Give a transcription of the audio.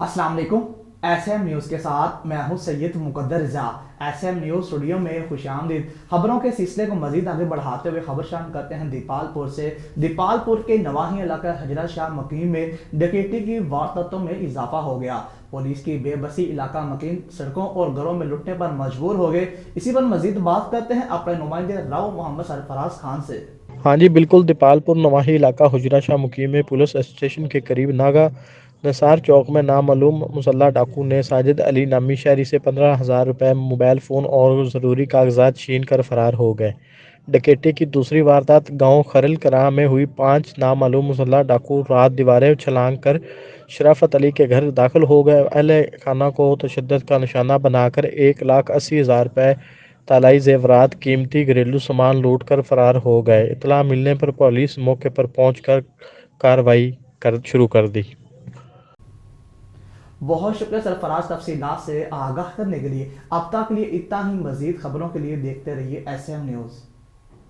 अस्सलाम वालेकुम। S M news के साथ मैं हूं सैयद मुकद्दर रज़ा। एस एम न्यूज़ स्टूडियो में खुशामदीद। खबरों के सिलसिले को मजीद आगे बढ़ाते हुए खबर शाम करते हैं दीपालपुर से। दीपालपुर के नवाही इलाका हजरत शाह मकीम में डकैती की वारदातों में इजाफा हो गया। पुलिस की बेबसी इलाका मकीन सड़कों और घरों में लुटने पर मजबूर हो गए। इसी पर मजीद बात करते हैं अपने नुमाइंदे राव मोहम्मद सरफराज खान से। हाँ जी बिल्कुल। दीपालपुर नवाही इलाका हुजरा शाह मुकीम में पुलिस स्टेशन के करीब नागा नसार चौक में नामालूम मुसल्लह डाकू ने साजिद अली नामी शहरी से 15,000 रुपये, मोबाइल फ़ोन और ज़रूरी कागजात छीन कर फरार हो गए। डकैती की दूसरी वारदात गांव खरल करा में हुई। 5 नामालूम मुसल्लह डाकू रात दीवारें छलांग कर शराफत अली के घर दाखिल हो गए। अहले खाना को तशद्दुद का निशाना बनाकर 1,80,000 रुपये, तालाई जेवरात, कीमती घरेलू सामान लूट कर फरार हो गए। इत्तला मिलने पर पुलिस मौके पर पहुंचकर कार्रवाई शुरू कर दी। बहुत शुक्रिया सरफराज तफसीलात से आगाह करने के लिए। अब तक के लिए इतना ही। मजीद खबरों के लिए देखते रहिए एस एम न्यूज़।